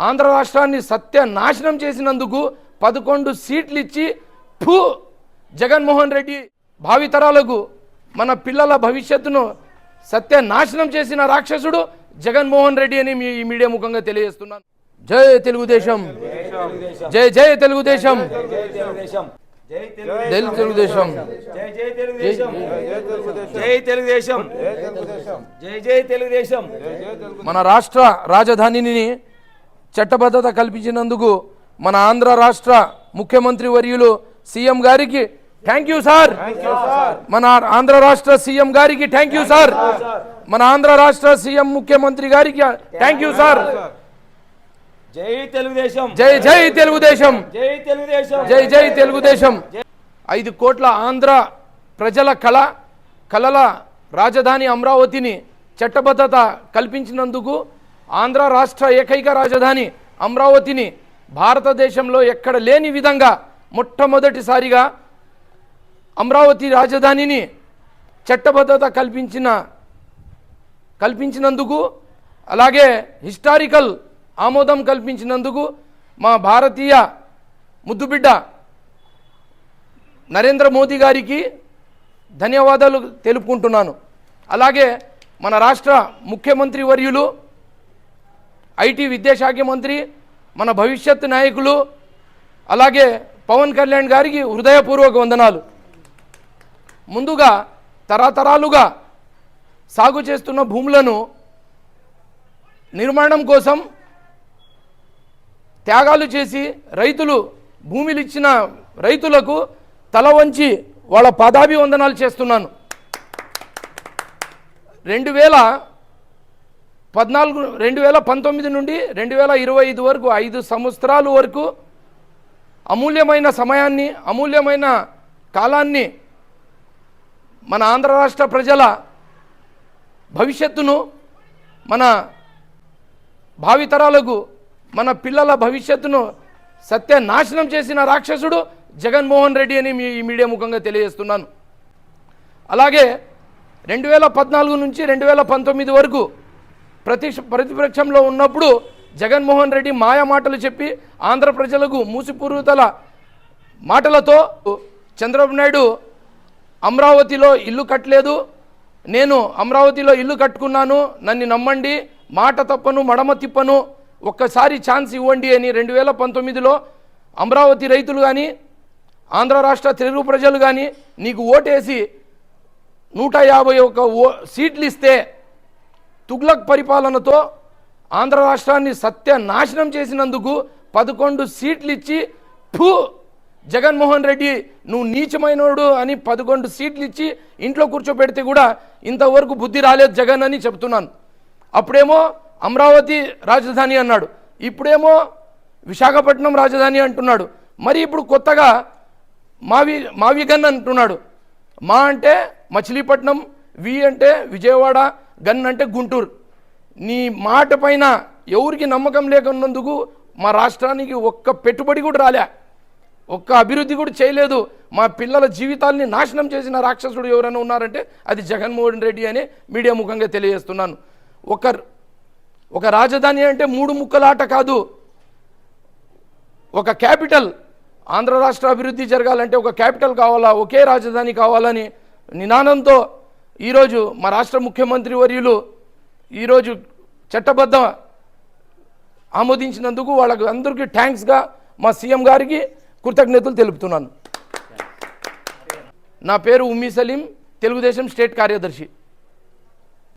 ఆంధ్ర రాష్ట్రాన్ని సత్యనాశనం చేసినందుకు 11 సీట్లు ఇచ్చి జగన్మోహన్ రెడ్డి భావితరాలకు మన పిల్లల భవిష్యత్తును సత్యనాశనం చేసిన రాక్షసుడు జగన్మోహన్ రెడ్డి అని మీ మీడియా ముఖంగా తెలియజేస్తున్నాను. జై తెలుగుదేశం, జై జై తెలుగుదేశం, జై తెలుగుదేశం, జై తెలుగుదేశం, జై జై తెలుగుదేశం. మన రాష్ట్ర రాజధానిని చట్టబద్ధత కల్పించినందుకు మన ఆంధ్ర రాష్ట్ర ముఖ్యమంత్రి వర్యులు సీఎం గారికి థ్యాంక్ యూ సార్. మన ఆంధ్ర రాష్ట్ర సీఎం గారికి థ్యాంక్ యూ సార్. మన ఆంధ్ర రాష్ట్ర సీఎం ముఖ్యమంత్రి గారికి థ్యాంక్ యూ సార్. జై తెలుగుదేశం, జై జై తెలుగుదేశం, జై తెలుగుదేశం, జై జై తెలుగుదేశం. 5 కోట్ల ఆంధ్ర ప్రజల కలల రాజధాని అమరావతిని చట్టబద్ధత కల్పించినందుకు ఆంధ్ర రాష్ట్ర ఏకైక రాజధాని అమరావతిని భారతదేశంలో ఎక్కడ లేని విధంగా మొట్టమొదటిసారిగా అమరావతి రాజధానిని చట్టబద్ధత కల్పించినందుకు అలాగే హిస్టారికల్ ఆమోదం కల్పించినందుకు మా భారతీయ ముద్దుబిడ్డ నరేంద్ర మోదీ గారికి ధన్యవాదాలు తెలుపుకుంటున్నాను. అలాగే మన రాష్ట్ర ముఖ్యమంత్రి వర్యులు ఐటీ విద్యాశాఖ మంత్రి మన భవిష్యత్ నాయకులు అలాగే పవన్ కళ్యాణ్ గారికి హృదయపూర్వక వందనాలు. ముందుగా తరతరాలుగా సాగు చేస్తున్న భూములను నిర్మాణం కోసం త్యాగాలు చేసి భూమిలు ఇచ్చిన రైతులకు తల వంచి వాళ్ళ పాదాభివందనాలు చేస్తున్నాను. 2019 నుండి 2025 వరకు 5 సంవత్సరాల వరకు అమూల్యమైన సమయాన్ని అమూల్యమైన కాలాన్ని మన ఆంధ్ర రాష్ట్ర ప్రజల భవిష్యత్తును మన భావితరాలకు మన పిల్లల భవిష్యత్తును సత్యనాశనం చేసిన రాక్షసుడు జగన్మోహన్ రెడ్డి అని మీ మీడియా ముఖంగా తెలియజేస్తున్నాను. అలాగే 2014 నుంచి 2019 వరకు ప్రతిపక్షంలో ఉన్నప్పుడు జగన్మోహన్ రెడ్డి మాయ మాటలు చెప్పి ఆంధ్ర ప్రజలకు మూసిపూరితల మాటలతో చంద్రబాబు నాయుడు అమరావతిలో ఇల్లు కట్టలేదు, నేను అమరావతిలో ఇల్లు కట్టుకున్నాను, నన్ను నమ్మండి, మాట తప్పను మడమ తిప్పను, ఒక్కసారి ఛాన్స్ ఇవ్వండి అని 2019లో అమరావతి రైతులు కానీ ఆంధ్ర రాష్ట్ర తెలుగు ప్రజలు కానీ నీకు ఓటేసి 151 సీట్లు ఇస్తే తుగ్లక్ పరిపాలనతో ఆంధ్ర రాష్ట్రాన్ని సత్యనాశనం చేసినందుకు 11 సీట్లు ఇచ్చి జగన్మోహన్ రెడ్డి నువ్వు నీచమైనోడు అని 11 సీట్లు ఇచ్చి ఇంట్లో కూర్చోబెడితే కూడా ఇంతవరకు బుద్ధి రాలేదు జగన్ అని చెప్తున్నాను. అప్పుడేమో అమరావతి రాజధాని అన్నాడు, ఇప్పుడేమో విశాఖపట్నం రాజధాని అంటున్నాడు, మరి ఇప్పుడు కొత్తగా మావిగన్ అంటున్నాడు. మా అంటే మచిలీపట్నం, వి అంటే విజయవాడ, గన్ అంటే గుంటూరు. నీ మాట పైన ఎవరికి నమ్మకం లేకున్నందుకు మా రాష్ట్రానికి ఒక్క పెట్టుబడి కూడా రాలే, ఒక్క అభివృద్ధి కూడా చేయలేదు. మా పిల్లల జీవితాల్ని నాశనం చేసిన రాక్షసుడు ఎవరైనా ఉన్నారంటే అది జగన్మోహన్ రెడ్డి అని మీడియా ముఖంగా తెలియజేస్తున్నాను. ఒక రాజధాని అంటే 3 ముక్కలాట కాదు, ఒక క్యాపిటల్. ఆంధ్ర రాష్ట్ర అభివృద్ధి జరగాలంటే ఒక క్యాపిటల్ కావాలా, ఒకే రాజధాని కావాలని నినాదంతో ఈరోజు మా రాష్ట్ర ముఖ్యమంత్రి వర్యులు ఈరోజు చట్టబద్ధ ఆమోదించినందుకు వాళ్ళకి అందరికీ థ్యాంక్స్గా మా సీఎం గారికి కృతజ్ఞతలు తెలుపుతున్నాను. నా పేరు ఉమ్మీ సలీం, తెలుగుదేశం స్టేట్ కార్యదర్శి.